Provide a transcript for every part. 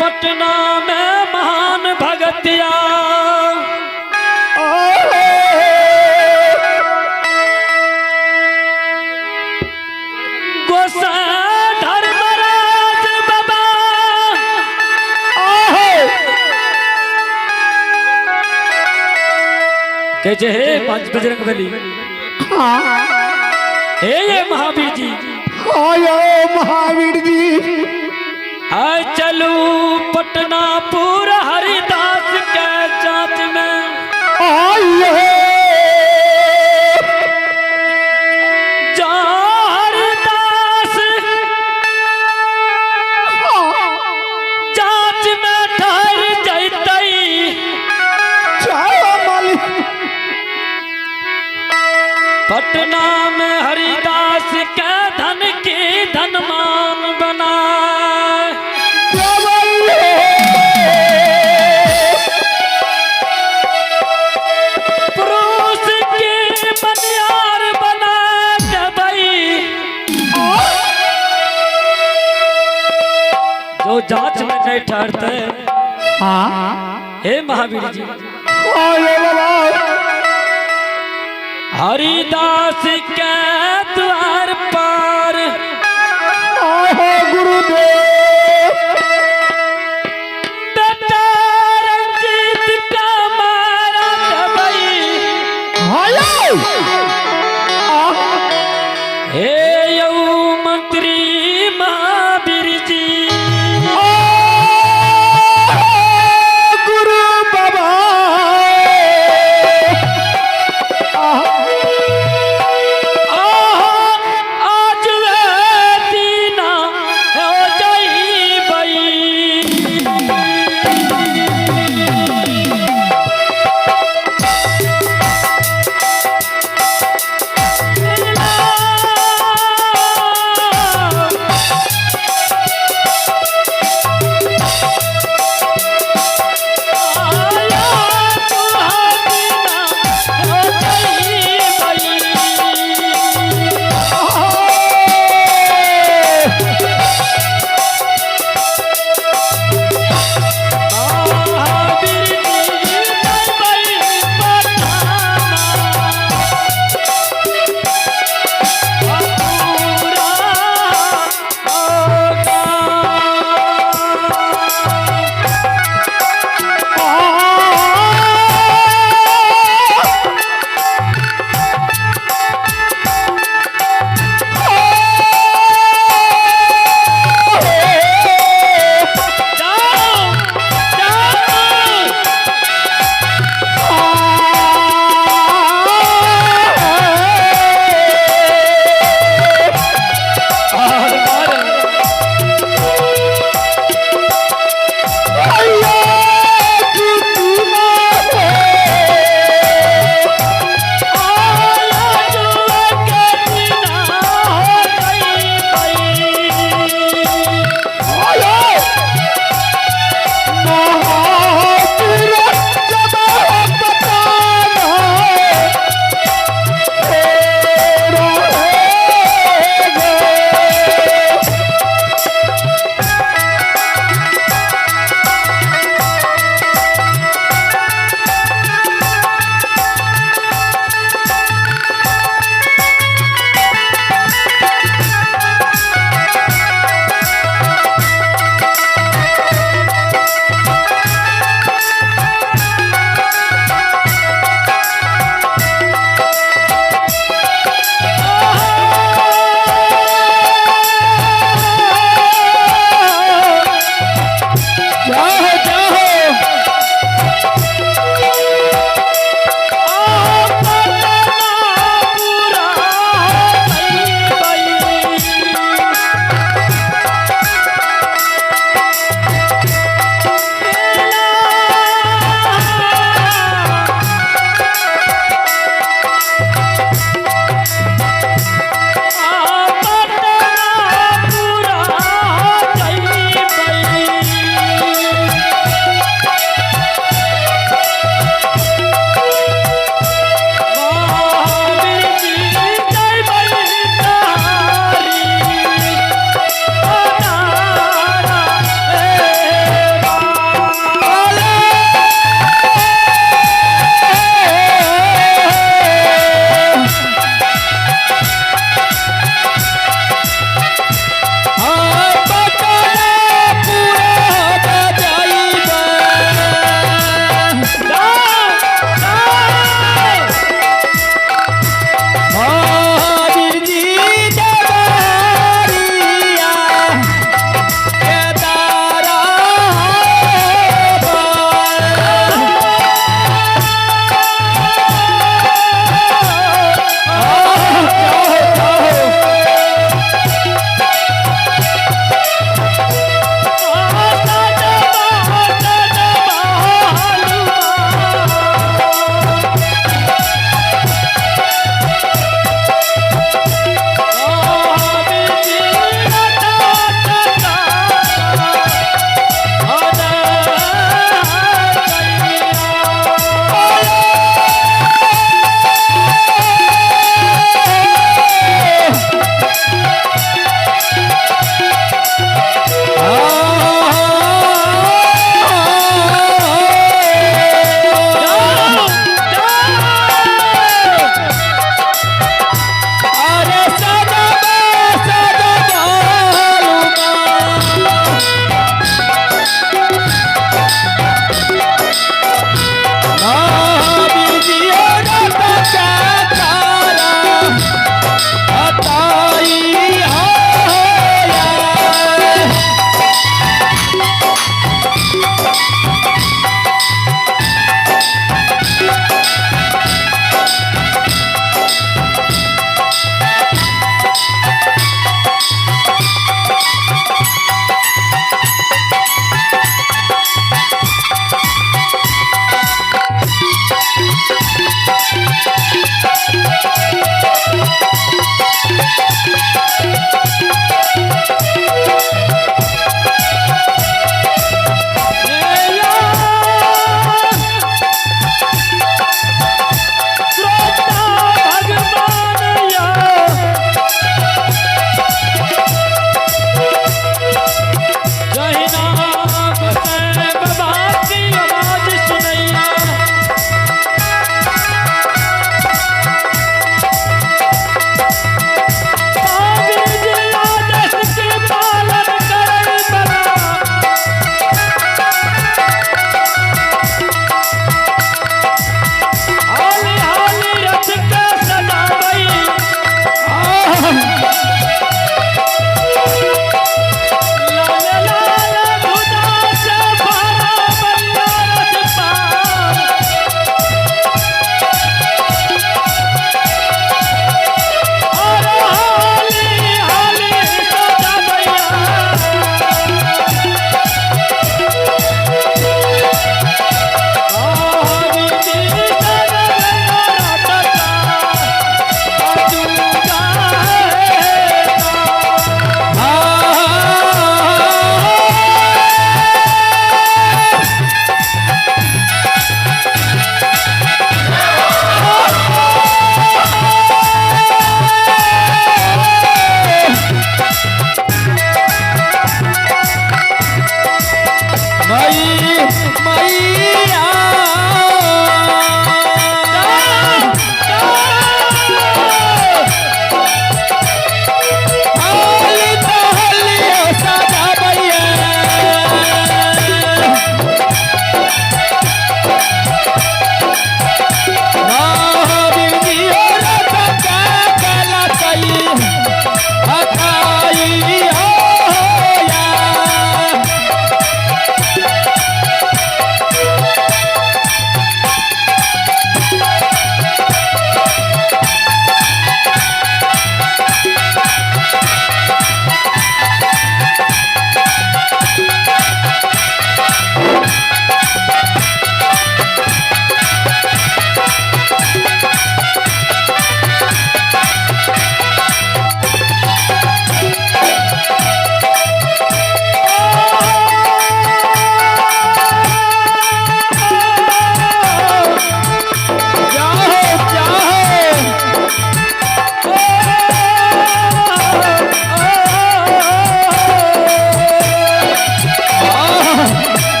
पटना में महान भगतिया कैसे हे पांच बजरंग बली हे ये महावीर जी आयो महावीर जी आए चलू पटना पूरा हरिदास के जात में आइए जा हरिदास जात में ठहर जैतई चलो मालिक पटना में हरिदास के धन की धनमान बनाए पुरुष की बनियार बना के भाई जो जांच में नहीं ठहरते हे महावीर जी हरिदास के द्वार पर गुरुदेव बेटा रंजीत का मारा दबाई हे यौ मंत्री महावीर जी गुरु बाबा आज वे दीना हो जाई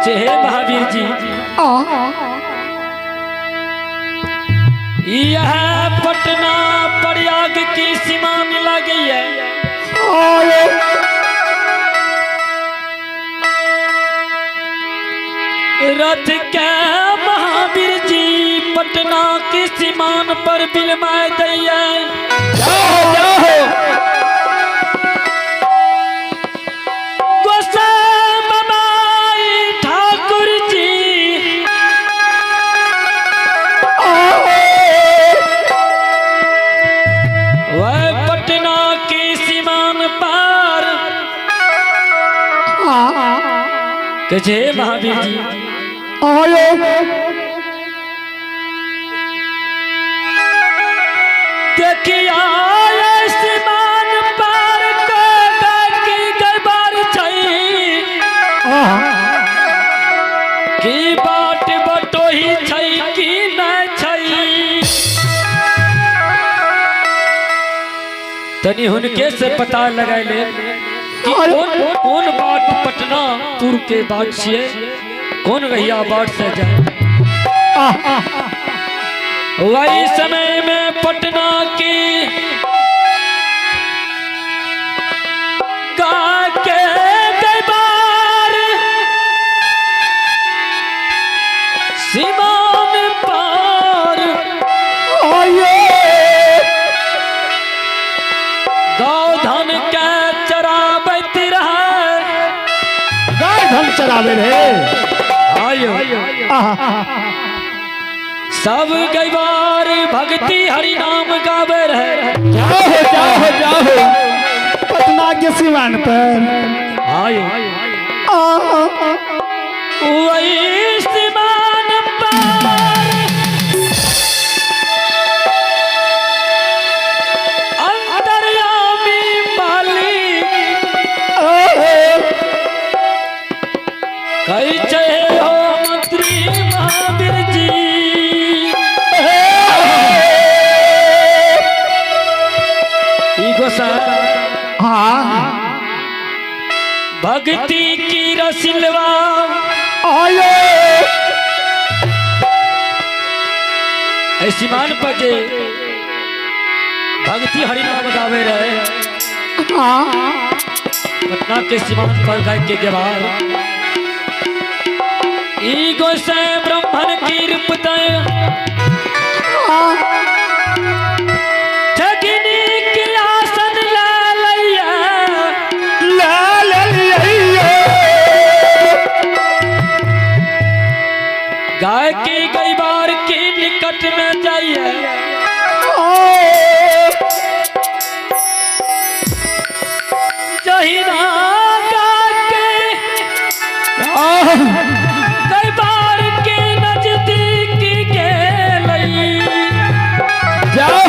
कहे हे महावीर जी यह पटना प्रयाग की सीमा में लगी है। रथ के महावीर जी पटना की सीमान पर बिलमाए दैया। कहे महावीर जी देखिया सीमान पार की गरबार की बाट बटोही की न तनी हुनके से पता लगा ले कि कौन बाट पटना पुर के बाट से कौन रहिया बाट से जाए। वही समय में पटना की गा के गरबार सीमान पार गौधन के चराबत रहा। धन चरावे रे आयो सब गैबार भक्ति हरि नाम गावे रहे। जाओ पटना के सीमान पर आयो वही सीमान पर अंतर्यामी मालिक कैसे हो मंत्री महावीर जी। भक्ति की रसिलवा ऐसी मान पजे भक्ति हरिनाम गावे रहे। पटना के सीमान पर गाय के गेवार ईगो से ब्रह्मण की रूपतय गाय की कई बार की निकट में जाइए। जहिना कई बार के नजदीक के लई जाओ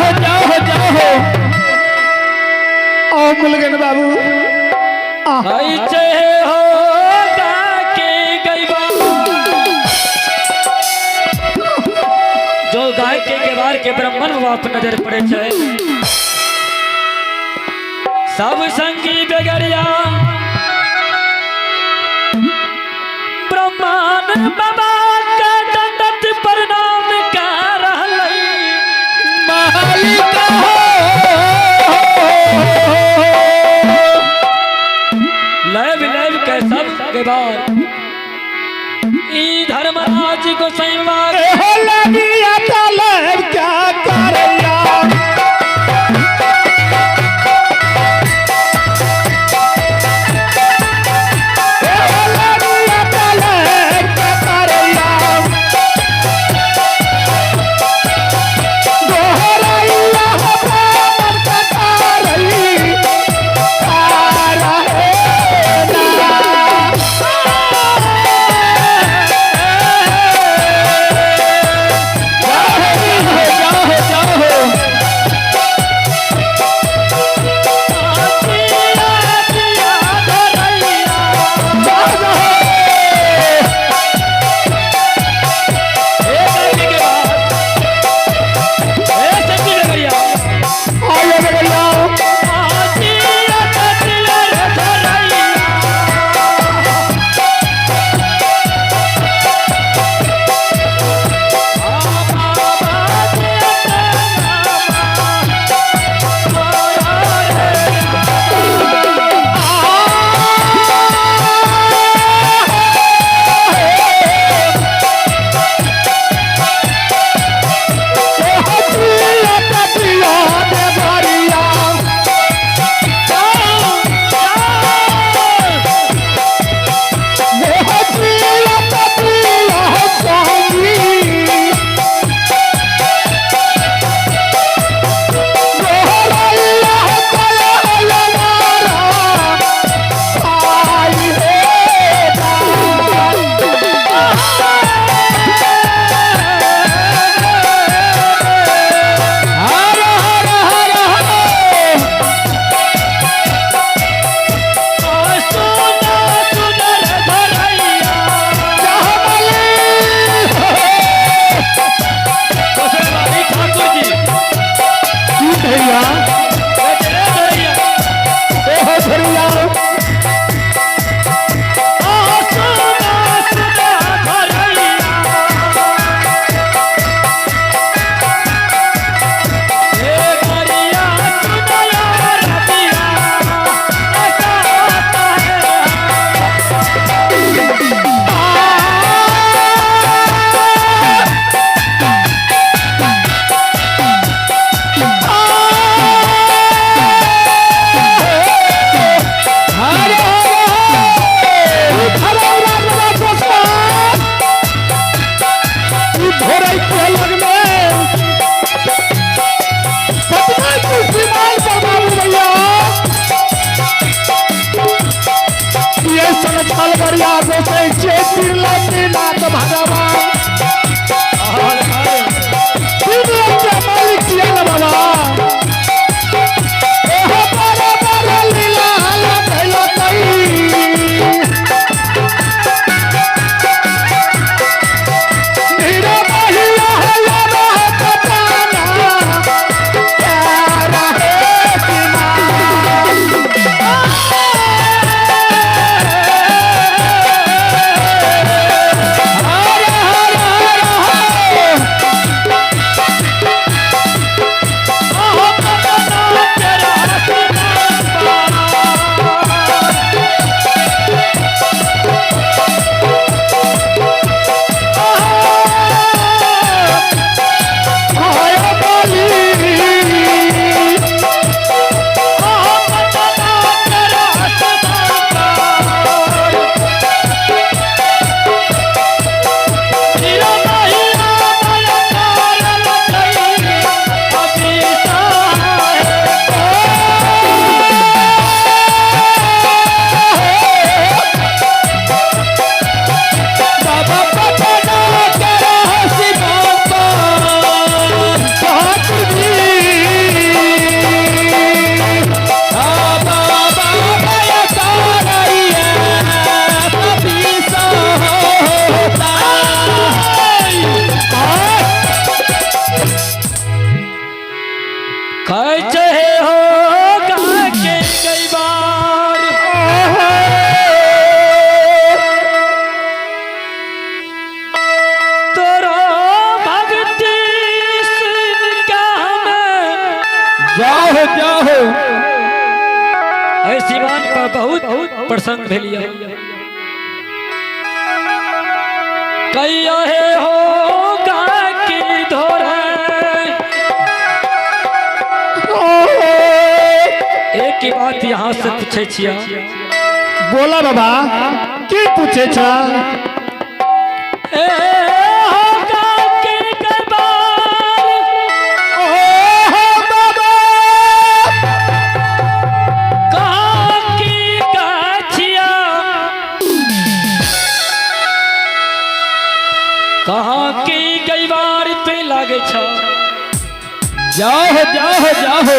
ओ मुलगन बाबू कैसे हो जो गाय के गेवार के ब्राह्मण बाप नजर पड़े छे। सब संगी बेगरिया ब्राह्मण बाबा का दंडत प्रणाम कर लैब के सब गेवार ई धर्मराज को संवार क्या करेगा जाओ जाओ ऐसी बात पर बहुत प्रसन्न भेलिया कैया है हो गाय की धोरे एक ही बात यहाँ से पूछे छिया बोला बाबा की पूछे छा कहाँ की कई बार पे लागे छा जाओ जाओ जाओ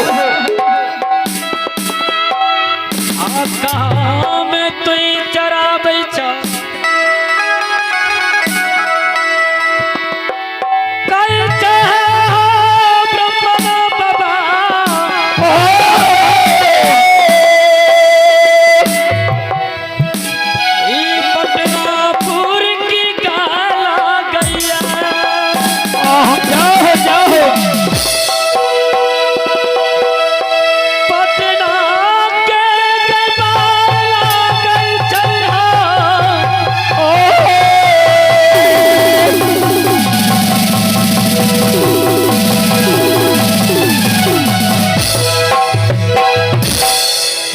कहाँ में तु चराबै छा कई ब्रह्मन बाबा पटनापुर की गाला गैया जाओ जाओ पटना के गबाला गई चढ़ा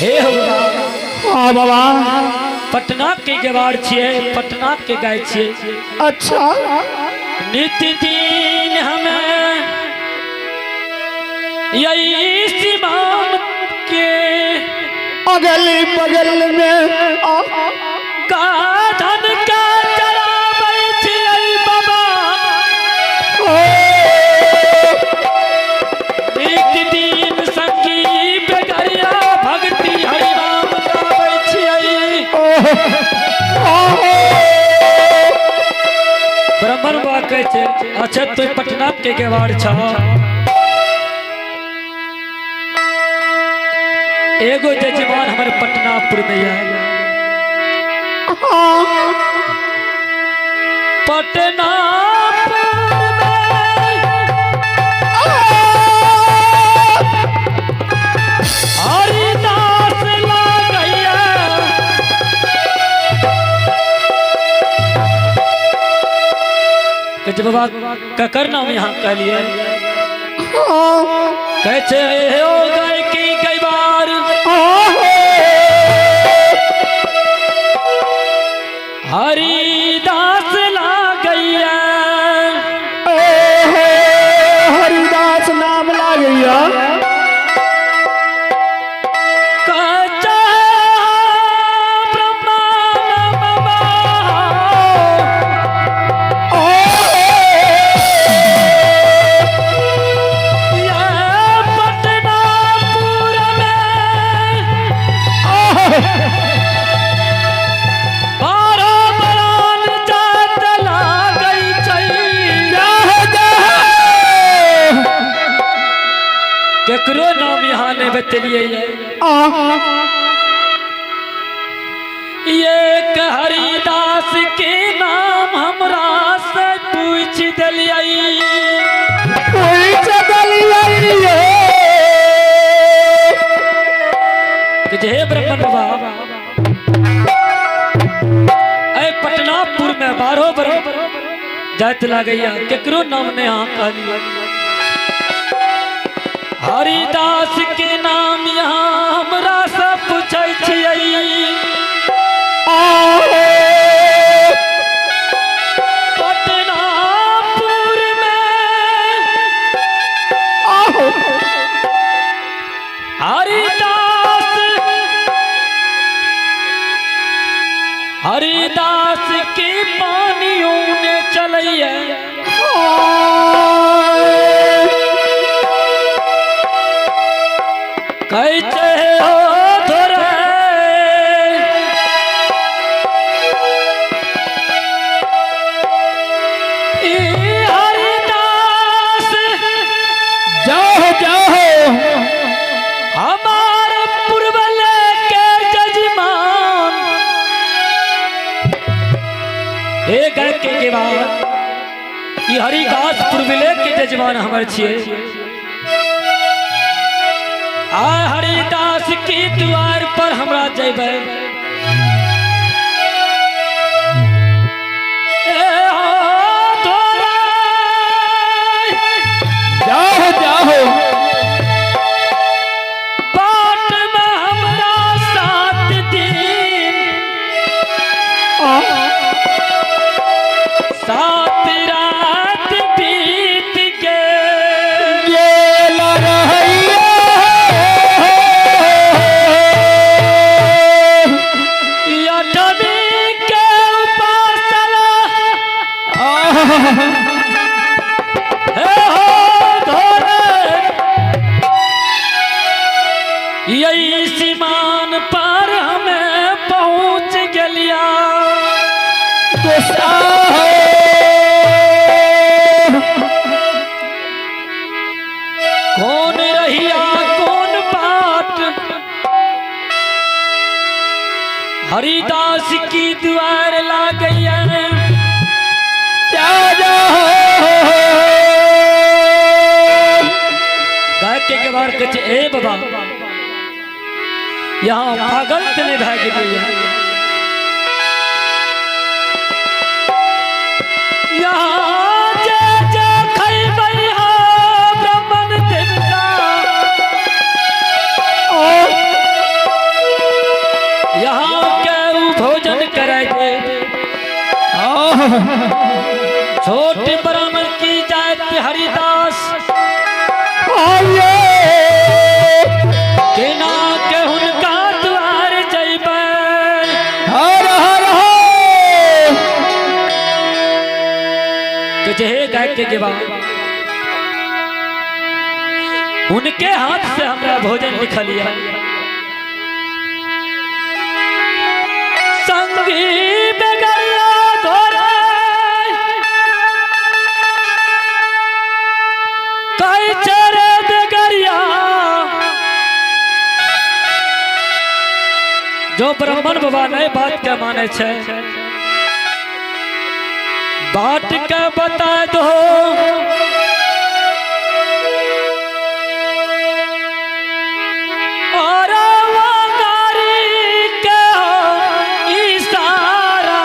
हे हो हाँ बाबा पटना के गवार छिए पटना के गाय छिए अच्छा नित्य दिन हमें यही सीमान के अगल बगल में गाधन का चराबै छिए बाबा नित्य दिन संगी बेगरिया भक्ति हरि नाम गाबै छिए ब्राह्मण बा कहै छै अच्छा तू पटना के गेवार छ एगो जजमान हमर पटनापुर में है पटनापुर हरिदास लागैया कह बाबा ककर नाम यहाँ कहलिए कहे छे हो गाय की कई बार हरिदास लागैया हरिदास नाम लागैया कच्चा ब्रह्मा बाबा ये पटनापुर में बारह बरान जात लागै छै केकरो नाम यहाँ नहीं बतेलिए ये हरिदास के नाम हमरा से पूछ दिलिए हे ब्राह्मण बाबा ऐ पटनापुर में 12 बरस जात लागैया केकरो नाम ने यहाँ कहलिए हरिदास के नाम यहाँ हमरा से पूछै छियै पटनापुर में हरिदास की पानियों ने चलैया कैसे हो थोड़े हरिदास जाओ जाओ हमारे पूर्वल के जजमान एक गाय के बाद ये हरिदास पूर्वले के जजमान हमर छिए आ हरिदास की द्वार पर हमरा जेबै जाओ जाओ बाट में हमरा 7 दिन 7 रात बीत गए गेल रहैया अठवी के उपासना हे हो धोरे यही सीमान पर हमें पहुंच गलिया कौन रहिया कौन बात हरिदास की द्वार ला गया गायके के बार कहे ए बाबा यहाँ पागल तने भाग गई यहाँ जे जे खैबै हा ब्राह्मण देवता यहाँ के उ भोजन कराए छोट ब्राह्मण की जात हरिदास के ना के हुनका द्वार जइबै हर हर तो जे गायके के बाद उनके हाथ से हमरा भोजन लिखलिया संगी बेगरिया धोरे कई चरे बेगरिया जो ब्राह्मण बाबा नहीं बात के माने छे बात के बता दो और वो गारी के हो इशारा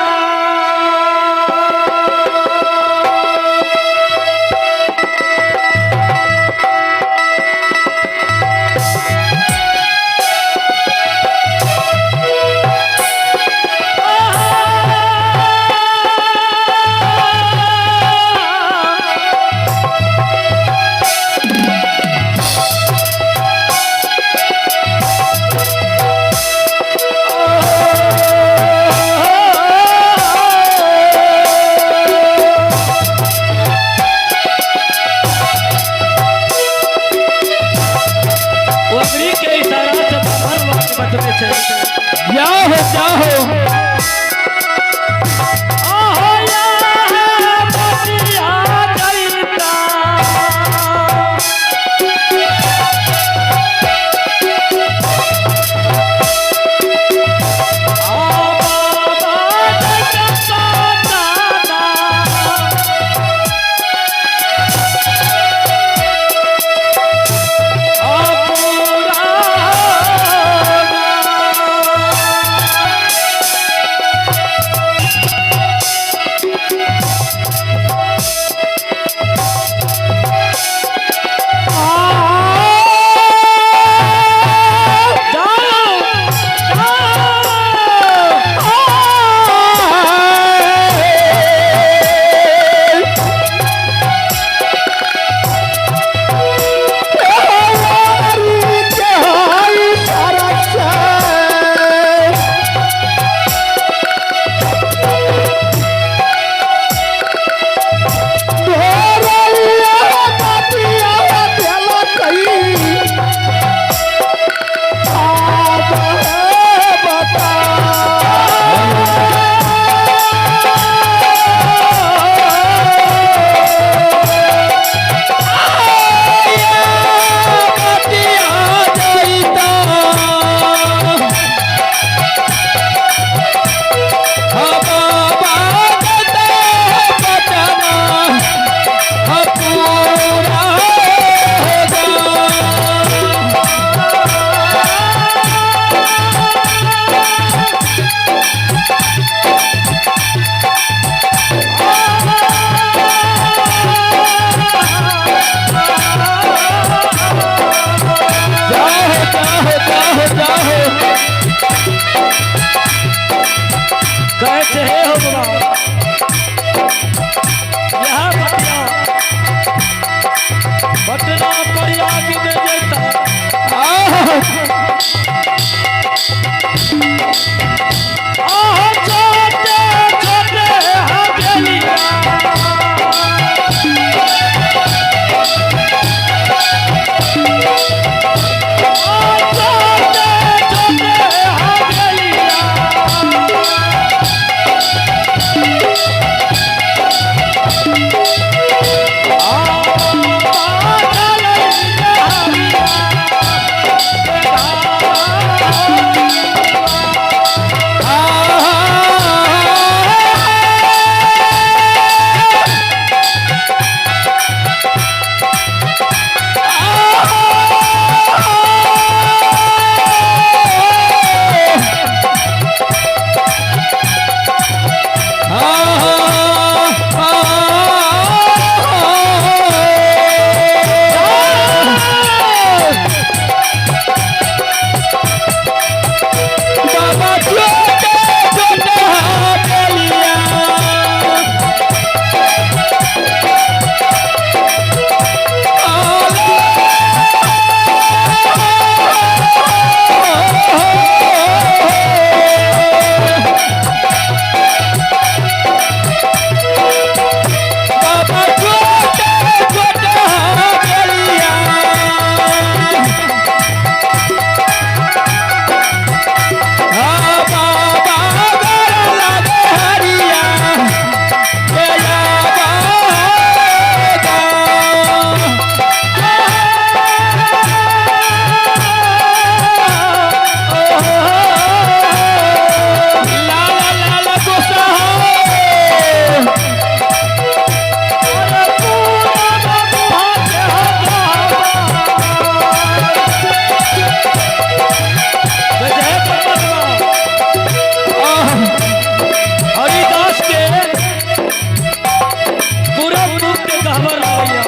सावर भैया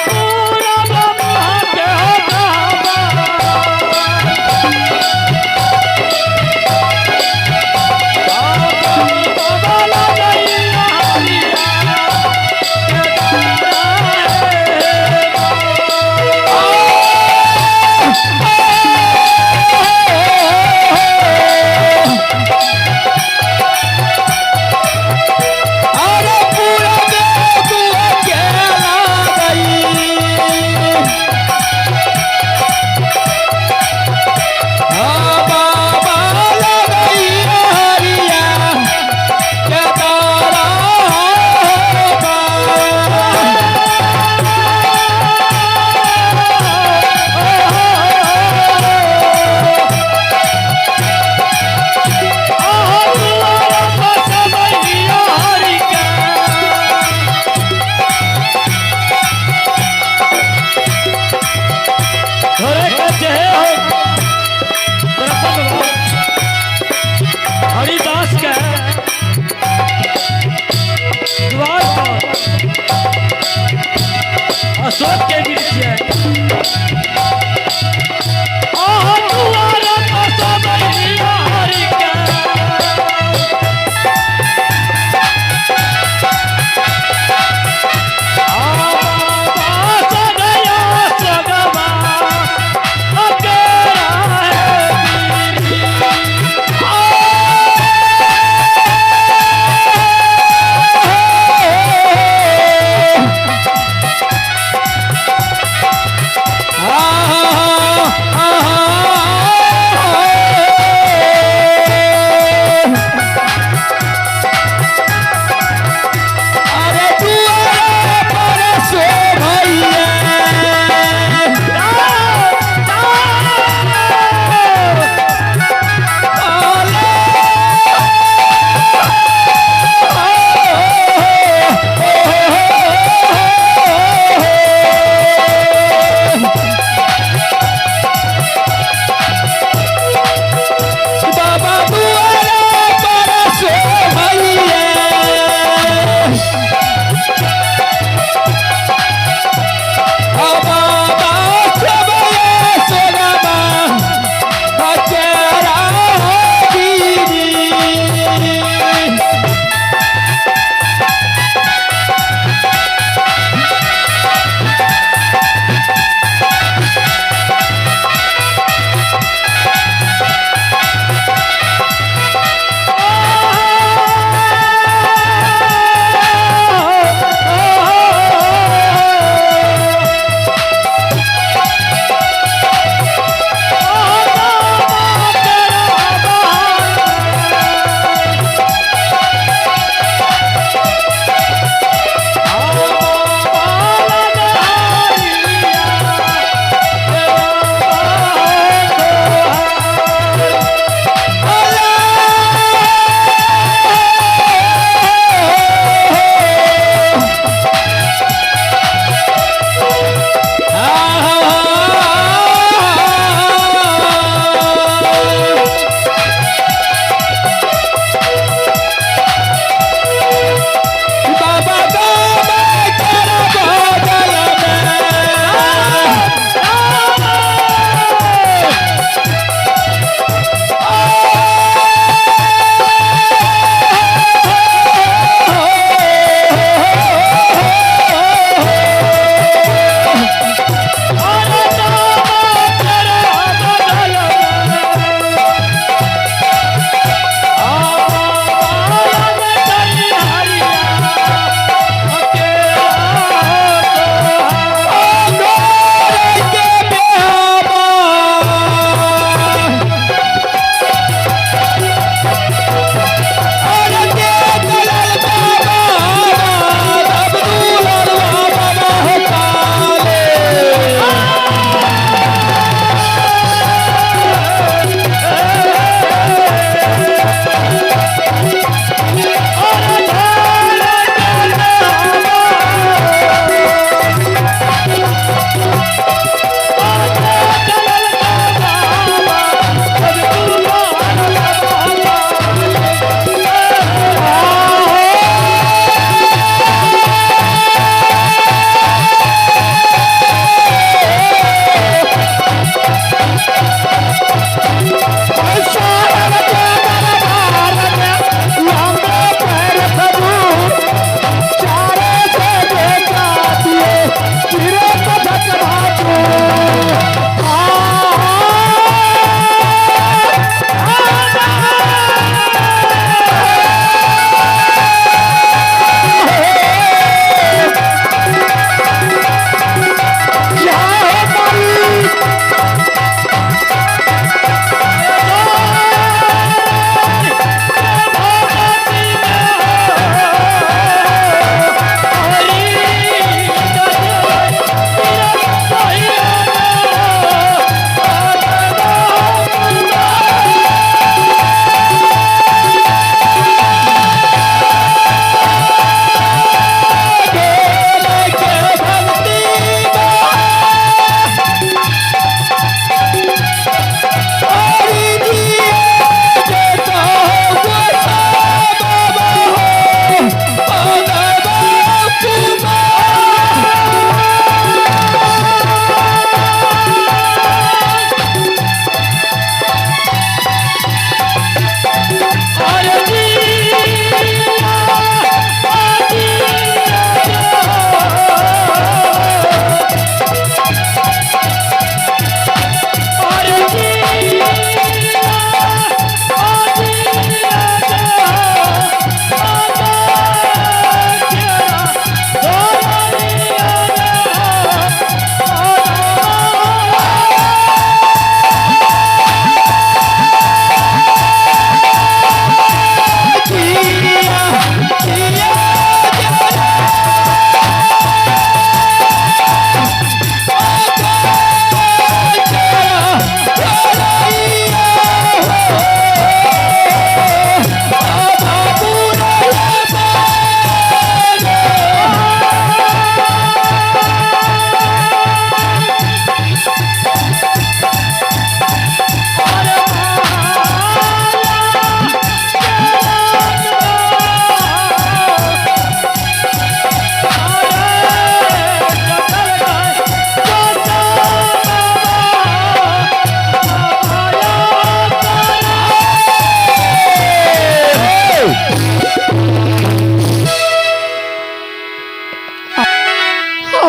पूरा ब्रह्मा के अरे पूरा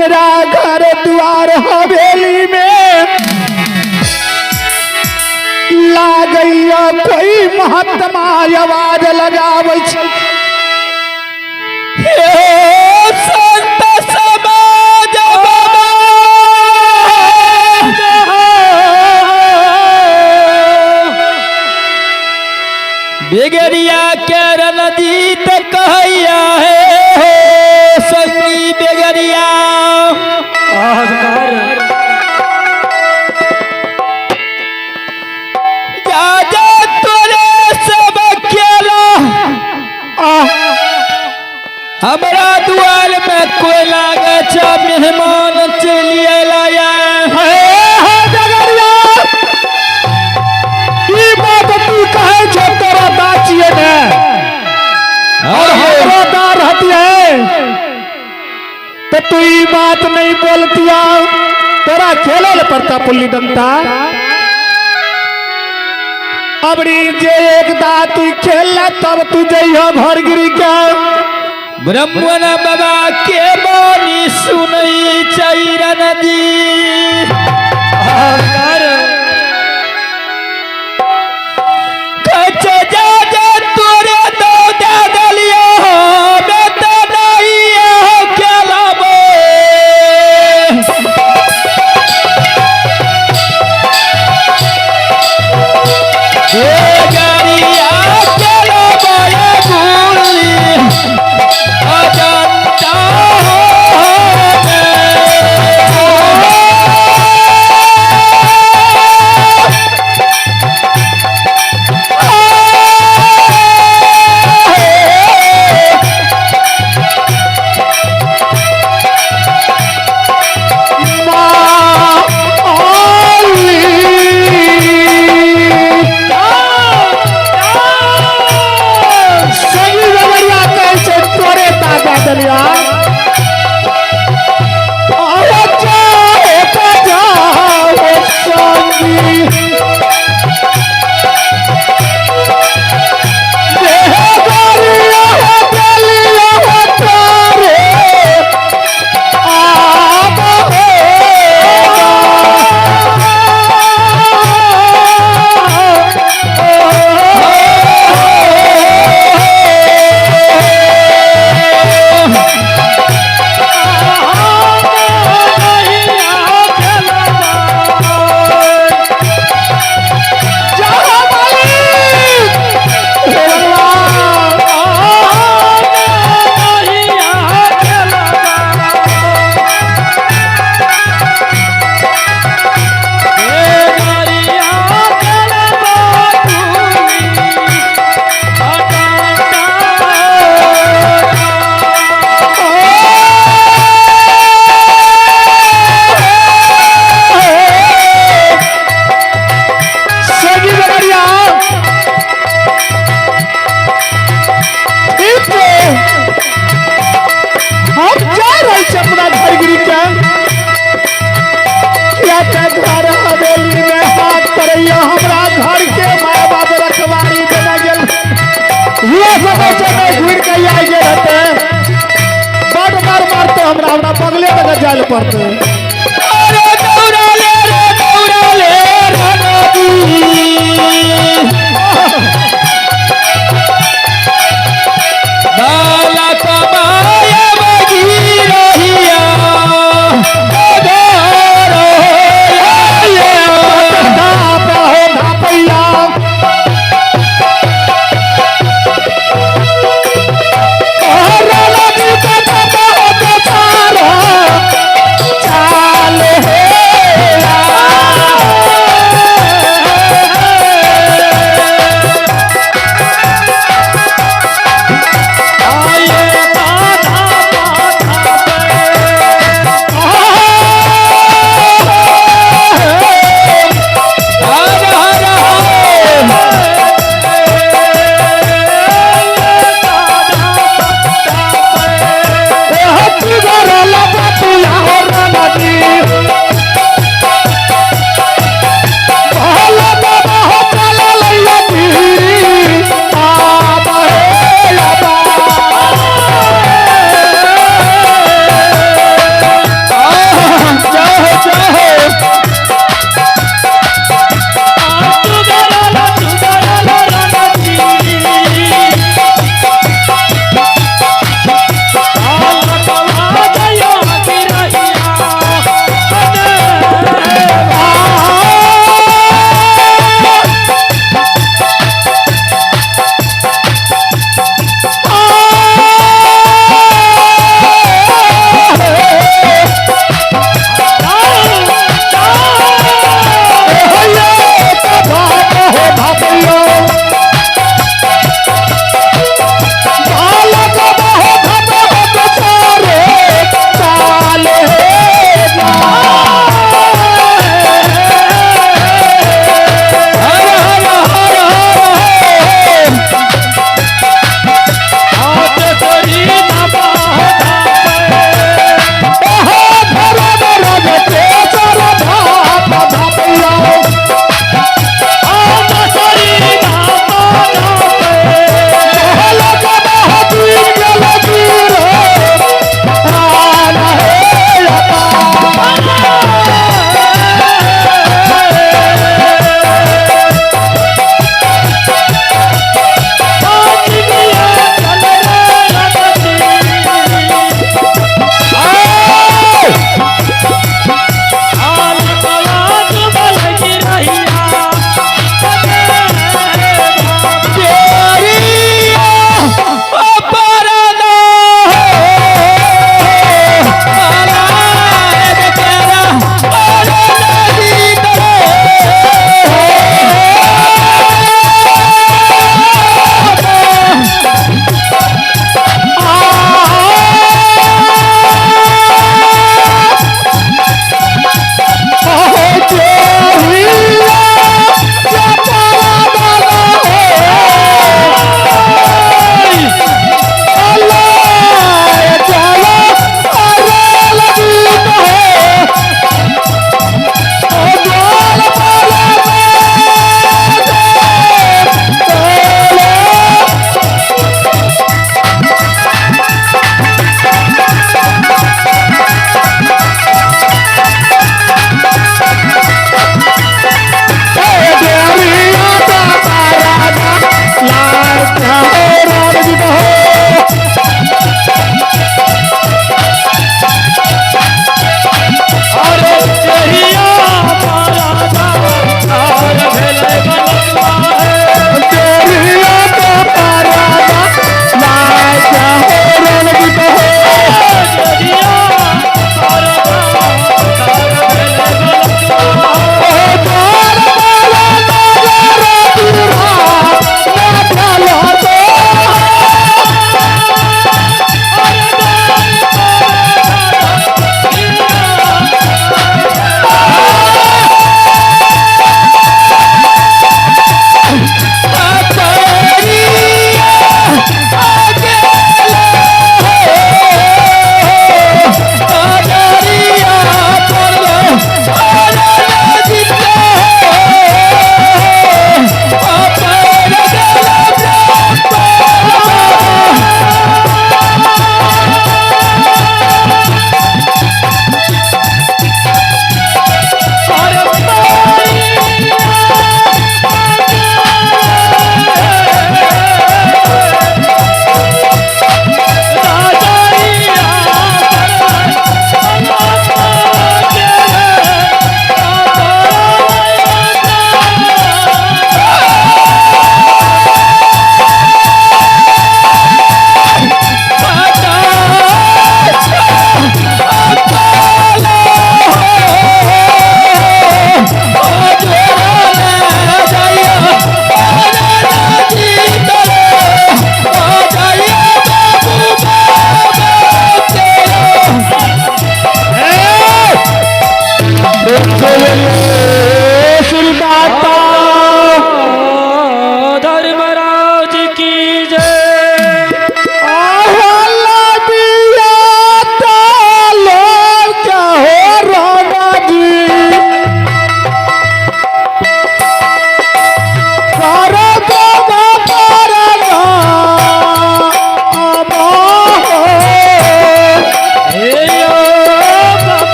हमरा घर द्वार हवेली में लागैया कोई महात्मा आवाज लगाबै छै हे संत समाज बाबा बेगरिया के रणजीत कहैया हे संगी बेगरिया जा तोरे सब खेला हमरा द्वार में कोई लागे छ मेहमान चलिए लाया हे बेगरिया ई बात तू कहे छ तोरा दाचिए ने और हमरो दार रहती है तो तू ई बात नहीं बोलतिया तोरा खेले ले पड़ता पुल्ली डंडा अबरी जे एक दा तू खेल तब तू जइहो घर गिरी के ब्राह्मण बाबा के बानी सुनई चैरा नदी कच जा जा तोरे दो दे दलियो मैं तो नहीं खेलाबो बेगरिया खेलाबो ये गुली अजंता हमरा बगले तक जाल पड़ते अरे दौड़ा ले बाला कमाया बगी रहिया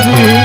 जी